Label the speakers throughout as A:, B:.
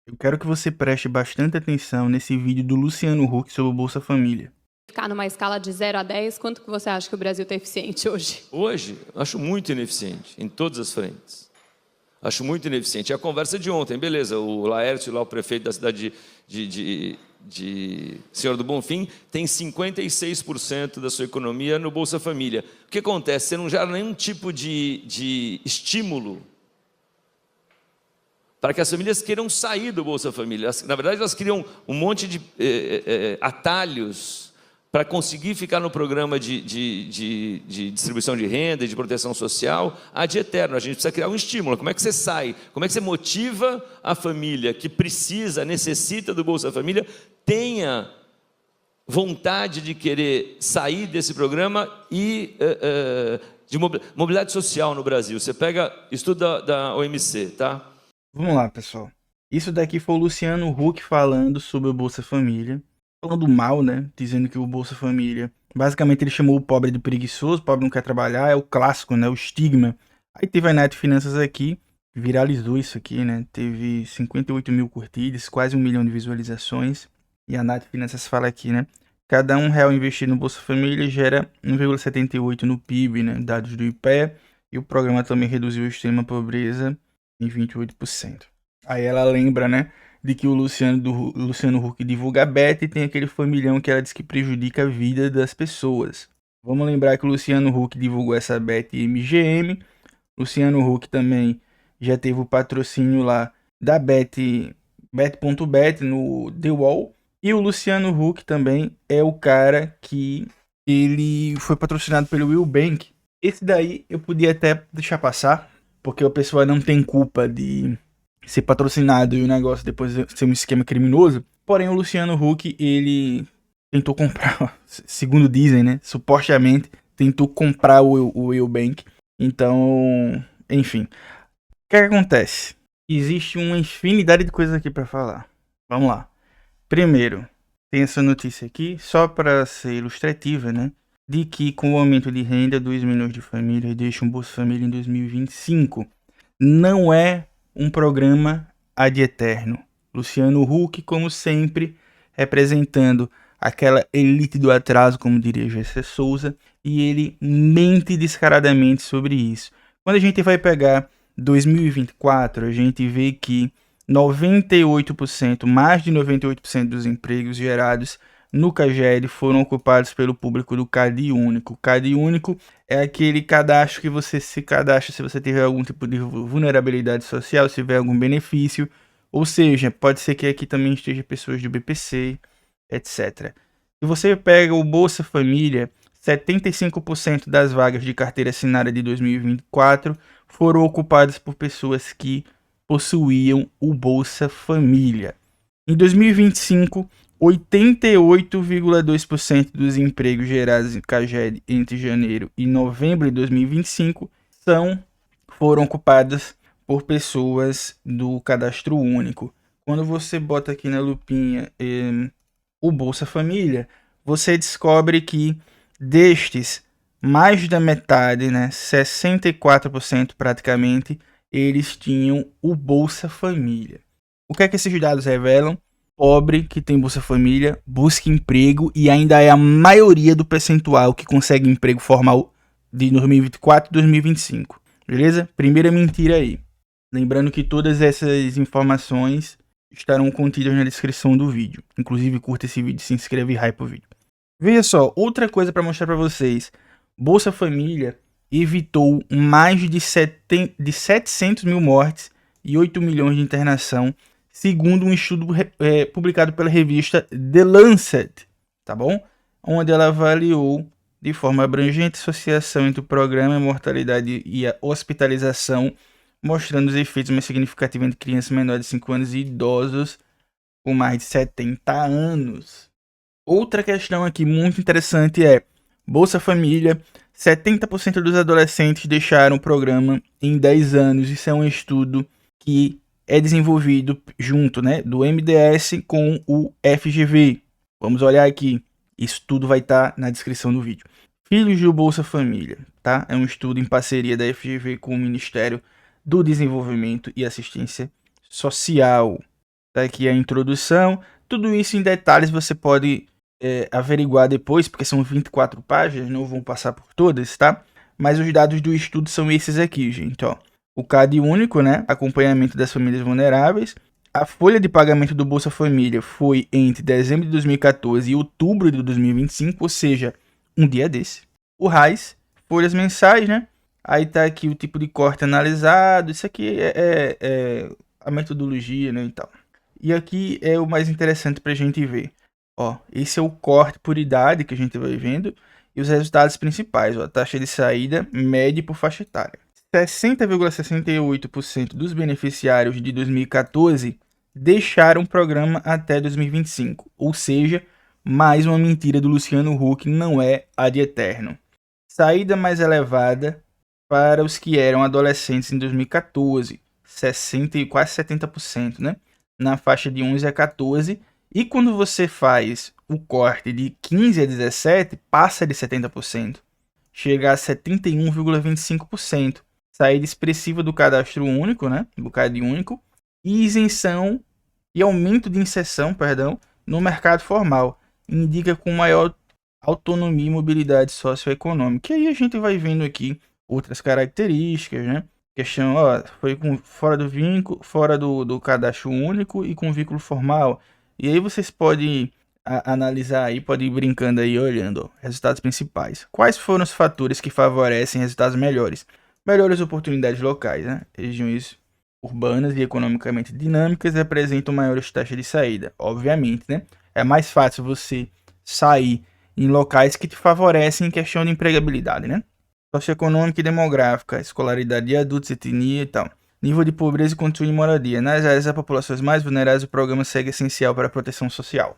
A: Eu quero que você preste bastante atenção nesse vídeo do Luciano Huck sobre o Bolsa Família.
B: Ficar numa escala de 0 a 10, quanto que você acha que o Brasil está eficiente hoje?
C: Hoje, acho muito ineficiente, em todas as frentes. Acho muito ineficiente. É a conversa de ontem, beleza, o Laércio, lá, o prefeito da cidade de Senhora do Bonfim, tem 56% da sua economia no Bolsa Família. O que acontece? Você não gera nenhum tipo de estímulo para que as famílias queiram sair do Bolsa Família. Na verdade, elas criam um monte de atalhos para conseguir ficar no programa de distribuição de renda e de proteção social ad eterno. A gente precisa criar um estímulo. Como é que você sai? Como é que você motiva a família que precisa, necessita do Bolsa Família, tenha vontade de querer sair desse programa e de mobilidade social no Brasil? Você pega estudo da OMC, tá?
A: Vamos lá, pessoal. Isso daqui foi o Luciano Huck falando sobre o Bolsa Família. Falando mal, né? Dizendo que o Bolsa Família... Basicamente ele chamou o pobre de preguiçoso, o pobre não quer trabalhar, é o clássico, né? O estigma. Aí teve a Nath Finanças aqui, viralizou isso aqui, né? Teve 58 mil curtidas, quase 1 milhão de visualizações. E a Nath Finanças fala aqui, né? Cada R$1 investido no Bolsa Família gera 1,78 no PIB, né? Dados do IPEA. E o programa também reduziu a extrema pobreza em 28%. Aí ela lembra, né, de que o Luciano Huck divulga a Bet e tem aquele familhão que ela diz que prejudica a vida das pessoas. Vamos lembrar que o Luciano Huck divulgou essa Bet MGM. Luciano Huck também já teve o patrocínio lá da Bet.bet no The Wall. E o Luciano Huck também é o cara que ele foi patrocinado pelo Will Bank. Esse daí eu podia até deixar passar, porque a pessoa não tem culpa de ser patrocinado e o negócio depois ser um esquema criminoso. Porém, o Luciano Huck, ele tentou comprar, segundo dizem, né? Supostamente, tentou comprar o Eubank. Então, enfim. O que acontece? Existe uma infinidade de coisas aqui para falar. Vamos lá. Primeiro, tem essa notícia aqui, só para ser ilustrativa, né? De que com o aumento de renda, 2 milhões de famílias deixam o Bolsa Família em 2025. Não é um programa ad eterno. Luciano Huck, como sempre, representando aquela elite do atraso, como diria Gessé Souza, e ele mente descaradamente sobre isso. Quando a gente vai pegar 2024, a gente vê que 98%, mais de 98% dos empregos gerados no CAGED foram ocupados pelo público do CAD Único. O CAD Único é aquele cadastro que você se cadastra se você tiver algum tipo de vulnerabilidade social, se tiver algum benefício. Ou seja, pode ser que aqui também esteja pessoas do BPC, etc. Se você pega o Bolsa Família, 75% das vagas de carteira assinada de 2024 foram ocupadas por pessoas que possuíam o Bolsa Família. Em 2025, 88,2% dos empregos gerados em CAGED entre janeiro e novembro de 2025 foram ocupados por pessoas do cadastro único. Quando você bota aqui na lupinha o Bolsa Família, você descobre que destes, mais da metade, né, 64% praticamente, eles tinham o Bolsa Família. O que é que esses dados revelam? Pobre que tem Bolsa Família busca emprego e ainda é a maioria do percentual que consegue emprego formal de 2024 e 2025. Beleza? Primeira mentira aí. Lembrando que todas essas informações estarão contidas na descrição do vídeo. Inclusive, curta esse vídeo, se inscreve e hype o vídeo. Veja só, outra coisa para mostrar para vocês. Bolsa Família evitou mais de 700 mil mortes e 8 milhões de internação, segundo um estudo publicado pela revista The Lancet, tá bom? Onde ela avaliou de forma abrangente a associação entre o programa, a mortalidade e a hospitalização, mostrando os efeitos mais significativos entre crianças menores de 5 anos e idosos com mais de 70 anos. Outra questão aqui muito interessante é Bolsa Família, 70% dos adolescentes deixaram o programa em 10 anos. Isso é um estudo que é desenvolvido junto, né, do MDS com o FGV. Vamos olhar aqui. Isso tudo vai estar na descrição do vídeo. Filhos do Bolsa Família, tá? É um estudo em parceria da FGV com o Ministério do Desenvolvimento e Assistência Social. Tá aqui a introdução. Tudo isso em detalhes você pode averiguar depois, porque são 24 páginas, não vou passar por todas, tá? Mas os dados do estudo são esses aqui, gente, ó. O CAD único, né? Acompanhamento das famílias vulneráveis. A folha de pagamento do Bolsa Família foi entre dezembro de 2014 e outubro de 2025, ou seja, um dia desse. O RAIS, folhas mensais, né? Aí tá aqui o tipo de corte analisado. Isso aqui é a metodologia, né, e tal. E aqui é o mais interessante pra gente ver. Ó, esse é o corte por idade que a gente vai vendo e os resultados principais. Ó, a taxa de saída média por faixa etária. 60,68% dos beneficiários de 2014 deixaram o programa até 2025. Ou seja, mais uma mentira do Luciano Huck, não é a de eterno. Saída mais elevada para os que eram adolescentes em 2014, 60 e quase 70%, né? Na faixa de 11 a 14. E quando você faz o corte de 15 a 17, passa de 70%. Chega a 71,25%. Saída expressiva do cadastro único, né? Do CAD único. E isenção e aumento de inserção, no mercado formal. Indica com maior autonomia e mobilidade socioeconômica. E aí a gente vai vendo aqui outras características, né? Questão, ó, foi fora do vínculo, fora do cadastro único e com vínculo formal. E aí vocês podem analisar aí, podem ir brincando aí, olhando, ó, resultados principais. Quais foram os fatores que favorecem resultados melhores? Melhores oportunidades locais, né? Regiões urbanas e economicamente dinâmicas apresentam maiores taxas de saída, obviamente, né? É mais fácil você sair em locais que te favorecem em questão de empregabilidade, né? Socioeconômica e demográfica, escolaridade de adultos, etnia e tal. Nível de pobreza e condição de moradia. Nas áreas das populações mais vulneráveis, o programa segue essencial para a proteção social.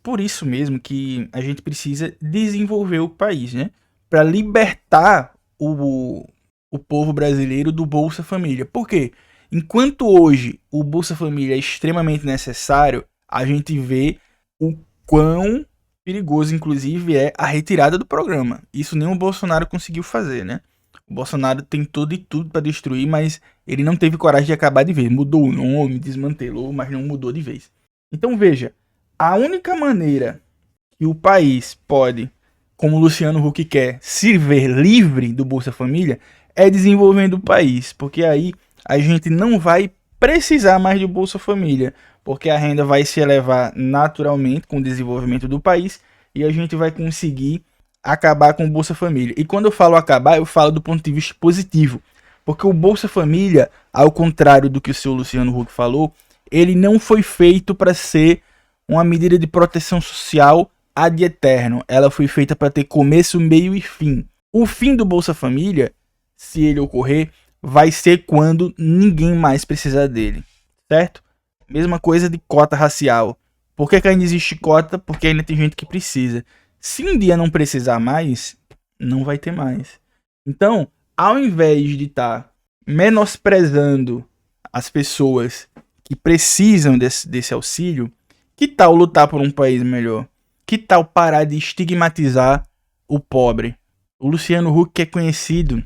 A: Por isso mesmo que a gente precisa desenvolver o país, né? Para libertar o povo brasileiro do Bolsa Família. Por quê? Enquanto hoje o Bolsa Família é extremamente necessário, a gente vê o quão perigoso, inclusive, é a retirada do programa. Isso nem o Bolsonaro conseguiu fazer, né? O Bolsonaro tentou de tudo para destruir, mas ele não teve coragem de acabar de vez. Mudou o nome, desmantelou, mas não mudou de vez. Então veja, a única maneira que o país pode, como o Luciano Huck quer, se ver livre do Bolsa Família é desenvolvendo o país, porque aí a gente não vai precisar mais do Bolsa Família, porque a renda vai se elevar naturalmente com o desenvolvimento do país e a gente vai conseguir acabar com o Bolsa Família. E quando eu falo acabar, eu falo do ponto de vista positivo, porque o Bolsa Família, ao contrário do que o seu Luciano Huck falou, ele não foi feito para ser uma medida de proteção social ad eterno. Ela foi feita para ter começo, meio e fim. O fim do Bolsa Família, se ele ocorrer, vai ser quando ninguém mais precisar dele, certo? Mesma coisa de cota racial. Por que ainda existe cota? Porque ainda tem gente que precisa. Se um dia não precisar mais, não vai ter mais. Então, ao invés de estar menosprezando as pessoas que precisam desse auxílio, que tal lutar por um país melhor? Que tal parar de estigmatizar o pobre? O Luciano Huck é conhecido,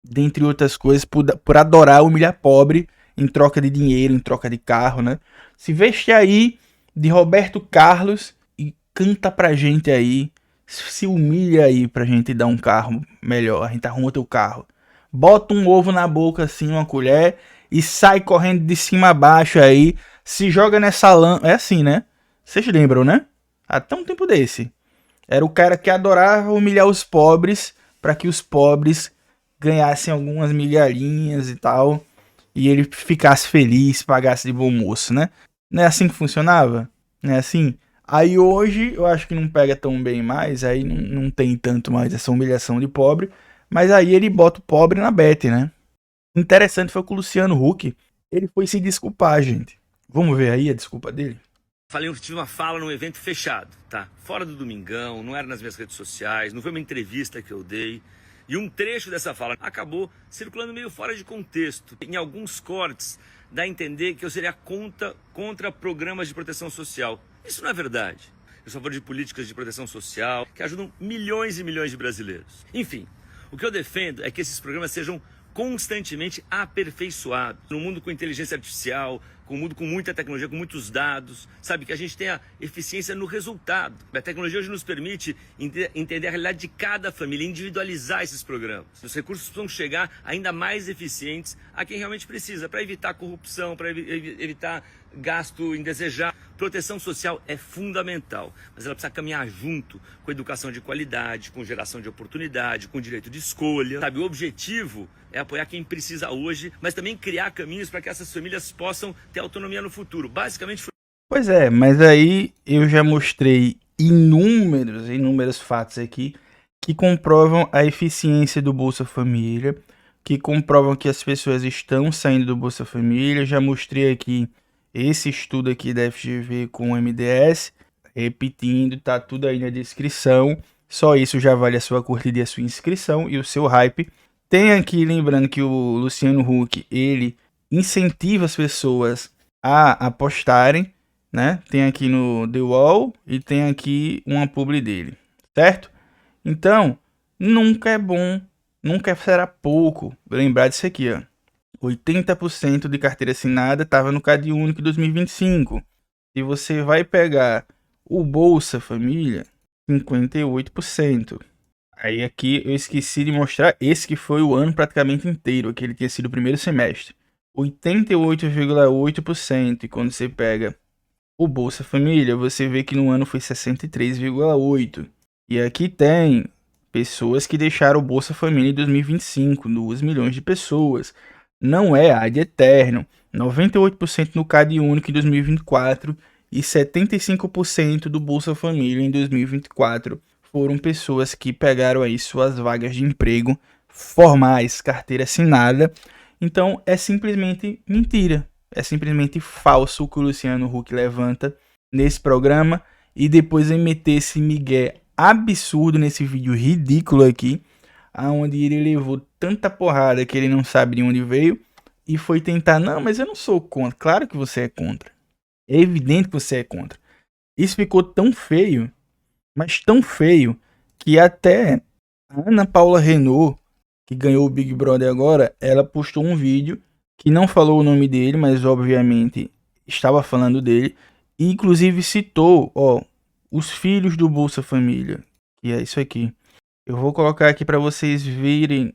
A: dentre outras coisas, por adorar humilhar pobre em troca de dinheiro, em troca de carro, né? Se veste aí de Roberto Carlos e canta pra gente aí, se humilha aí pra gente dar um carro melhor, a gente arruma teu carro. Bota um ovo na boca assim, uma colher, e sai correndo de cima a baixo aí, se joga nessa lã. É assim, né? Vocês lembram, né? Até um tempo desse. Era o cara que adorava humilhar os pobres para que os pobres ganhassem algumas migalhinhas e tal, e ele ficasse feliz, pagasse de bom moço, né? Não é assim que funcionava? Não é assim? Aí hoje eu acho que não pega tão bem mais, aí não tem tanto mais essa humilhação de pobre, mas aí ele bota o pobre na bete, né? Interessante foi que o Luciano Huck, ele foi se desculpar, gente. Vamos ver aí a desculpa dele?
D: Eu tive uma fala num evento fechado, tá? Fora do Domingão, não era nas minhas redes sociais, não foi uma entrevista que eu dei. E um trecho dessa fala acabou circulando meio fora de contexto. Em alguns cortes, dá a entender que eu seria contra programas de proteção social. Isso não é verdade. Eu sou a favor de políticas de proteção social que ajudam milhões e milhões de brasileiros. Enfim, o que eu defendo é que esses programas sejam constantemente aperfeiçoados. No mundo com inteligência artificial, com um mundo com muita tecnologia, com muitos dados, sabe? Que a gente tenha eficiência no resultado. A tecnologia hoje nos permite entender a realidade de cada família, individualizar esses programas. Os recursos precisam chegar ainda mais eficientes a quem realmente precisa, para evitar corrupção, para evitar gasto indesejado. Proteção social é fundamental, mas ela precisa caminhar junto com educação de qualidade, com geração de oportunidade, com direito de escolha. Sabe, o objetivo é apoiar quem precisa hoje, mas também criar caminhos para que essas famílias possam ter autonomia no futuro. Basicamente...
A: Pois é, mas aí eu já mostrei inúmeros fatos aqui que comprovam a eficiência do Bolsa Família, que comprovam que as pessoas estão saindo do Bolsa Família. Já mostrei aqui esse estudo aqui da FGV com o MDS, repetindo, tá tudo aí na descrição. Só isso já vale a sua curtida e a sua inscrição e o seu hype. Tem aqui, lembrando que o Luciano Huck, ele incentiva as pessoas a apostarem, né? Tem aqui no The Wall e tem aqui uma publi dele, certo? Então, nunca é bom, nunca será pouco lembrar disso aqui, ó. 80% de carteira assinada estava no CadÚnico em 2025. Se você vai pegar o Bolsa Família, 58%. Aí aqui eu esqueci de mostrar esse que foi o ano praticamente inteiro, aquele que tinha sido o primeiro semestre. 88,8%. E quando você pega o Bolsa Família, você vê que no ano foi 63,8%. E aqui tem pessoas que deixaram o Bolsa Família em 2025, 2 milhões de pessoas. Não é ad eterno. 98% no CadÚnico em 2024 e 75% do Bolsa Família em 2024 foram pessoas que pegaram aí suas vagas de emprego formais, carteira assinada. Então é simplesmente mentira, é simplesmente falso o que o Luciano Huck levanta nesse programa e depois vem meter esse migué absurdo nesse vídeo ridículo aqui, aonde ele levou tanta porrada que ele não sabe de onde veio e foi tentar, não, mas eu não sou contra. Claro que você é contra. É evidente que você é contra. Isso ficou tão feio, mas tão feio, que até a Ana Paula Renault, que ganhou o Big Brother agora, ela postou um vídeo que não falou o nome dele, mas obviamente estava falando dele, e inclusive citou, ó, os filhos do Bolsa Família, que é isso aqui. Eu vou colocar aqui para vocês verem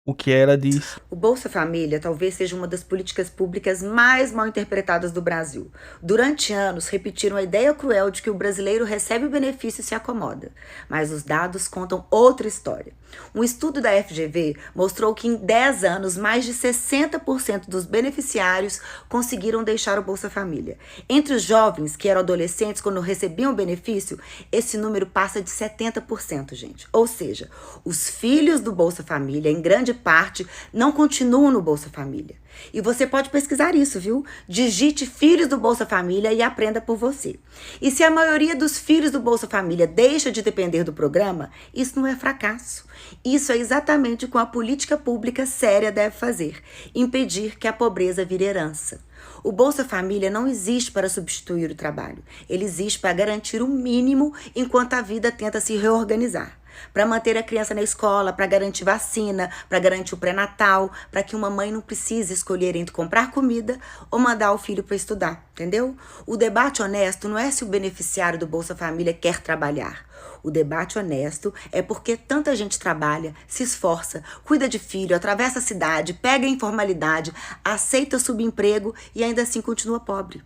A: o que ela diz.
E: O Bolsa Família talvez seja uma das políticas públicas mais mal interpretadas do Brasil. Durante anos, repetiram a ideia cruel de que o brasileiro recebe o benefício e se acomoda. Mas os dados contam outra história. Um estudo da FGV mostrou que em 10 anos, mais de 60% dos beneficiários conseguiram deixar o Bolsa Família. Entre os jovens, que eram adolescentes quando recebiam o benefício, esse número passa de 70%, gente. Ou seja, os filhos do Bolsa Família, em grande parte, não continuam no Bolsa Família. E você pode pesquisar isso, viu? Digite filhos do Bolsa Família e aprenda por você. E se a maioria dos filhos do Bolsa Família deixa de depender do programa, isso não é fracasso. Isso é exatamente o que uma política pública séria deve fazer: impedir que a pobreza vire herança. O Bolsa Família não existe para substituir o trabalho. Ele existe para garantir o mínimo enquanto a vida tenta se reorganizar. Para manter a criança na escola, para garantir vacina, para garantir o pré-natal, para que uma mãe não precise escolher entre comprar comida ou mandar o filho para estudar, entendeu? O debate honesto não é se o beneficiário do Bolsa Família quer trabalhar. O debate honesto é porque tanta gente trabalha, se esforça, cuida de filho, atravessa a cidade, pega a informalidade, aceita subemprego e ainda assim continua pobre.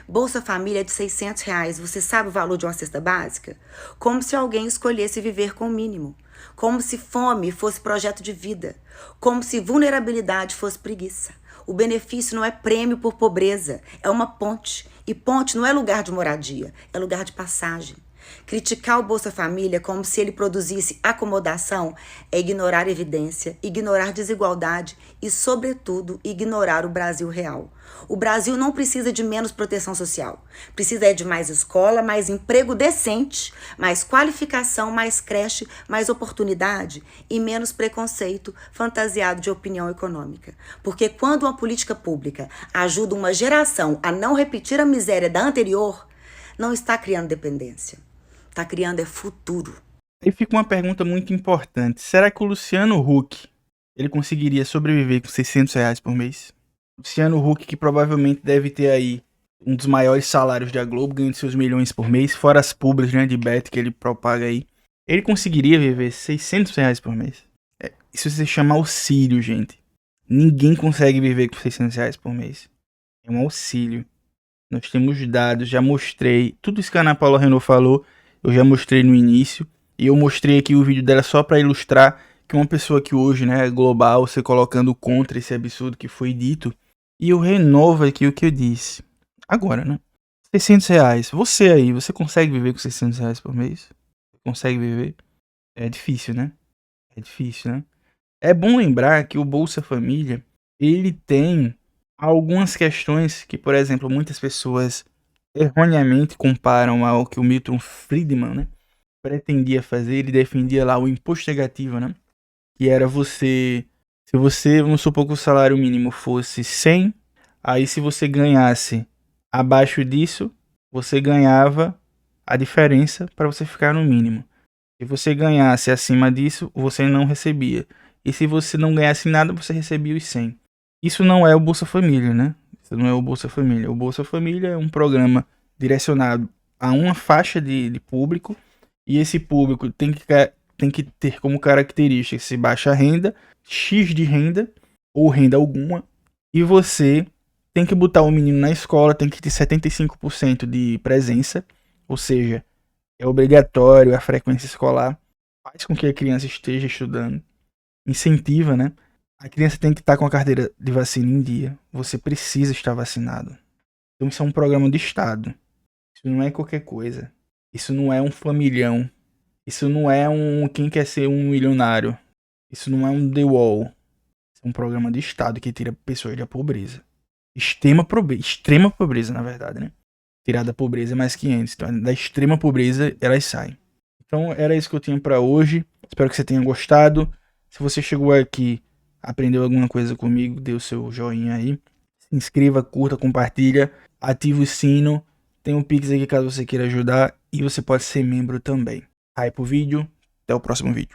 E: Bolsa Família é de R$600. Você sabe o valor de uma cesta básica? Como se alguém escolhesse viver com o mínimo. Como se fome fosse projeto de vida. Como se vulnerabilidade fosse preguiça. O benefício não é prêmio por pobreza, é uma ponte. E ponte não é lugar de moradia, é lugar de passagem. Criticar o Bolsa Família como se ele produzisse acomodação é ignorar evidência, ignorar desigualdade e, sobretudo, ignorar o Brasil real. O Brasil não precisa de menos proteção social. Precisa de mais escola, mais emprego decente, mais qualificação, mais creche, mais oportunidade e menos preconceito fantasiado de opinião econômica. Porque quando uma política pública ajuda uma geração a não repetir a miséria da anterior, não está criando dependência. Está criando futuro.
A: Aí fica uma pergunta muito importante. Será que o Luciano Huck ele conseguiria sobreviver com R$600 por mês? Luciano Huck, que provavelmente deve ter aí um dos maiores salários da Globo, ganhando seus milhões por mês, fora as publis, né, de bet que ele propaga aí. Ele conseguiria viver R$600 por mês. Isso se chama auxílio, gente. Ninguém consegue viver com R$600 por mês. É um auxílio. Nós temos dados, já mostrei. Tudo isso que a Ana Paula Renault falou, eu já mostrei no início. E eu mostrei aqui o vídeo dela só para ilustrar que uma pessoa que hoje, né, é global, você colocando contra esse absurdo que foi dito. E eu renovo aqui o que eu disse. Agora, né? R$600. Você aí, você consegue viver com R$600 por mês? Consegue viver? É difícil, né? É difícil, né? É bom lembrar que o Bolsa Família, ele tem algumas questões que, por exemplo, muitas pessoas erroneamente comparam ao que o Milton Friedman, né, pretendia fazer. Ele defendia lá o imposto negativo, né? Que era você... Se você, vamos supor que o salário mínimo fosse 100, aí se você ganhasse abaixo disso, você ganhava a diferença para você ficar no mínimo. Se você ganhasse acima disso, você não recebia. E se você não ganhasse nada, você recebia os 100. Isso não é o Bolsa Família, né? Isso não é o Bolsa Família. O Bolsa Família é um programa direcionado a uma faixa de público. E esse público tem que ter como característica se baixa renda, X de renda, ou renda alguma. E você tem que botar o menino na escola, tem que ter 75% de presença. Ou seja, é obrigatório a frequência escolar. Faz com que a criança esteja estudando. Incentiva, né? A criança tem que estar com a carteira de vacina em dia. Você precisa estar vacinado. Então isso é um programa de Estado. Isso não é qualquer coisa. Isso não é um familhão. Isso não é um quem quer ser um milionário. Isso não é um The Wall. Isso é um programa de Estado que tira pessoas da pobreza. Extrema pobreza, na verdade, né? Tirar da pobreza é mais 500. Então, da extrema pobreza, elas saem. Então, era isso que eu tinha pra hoje. Espero que você tenha gostado. Se você chegou aqui, aprendeu alguma coisa comigo, dê o seu joinha aí. Se inscreva, curta, compartilha. Ative o sino. Tem um Pix aqui caso você queira ajudar. E você pode ser membro também. Hype o vídeo. Até o próximo vídeo.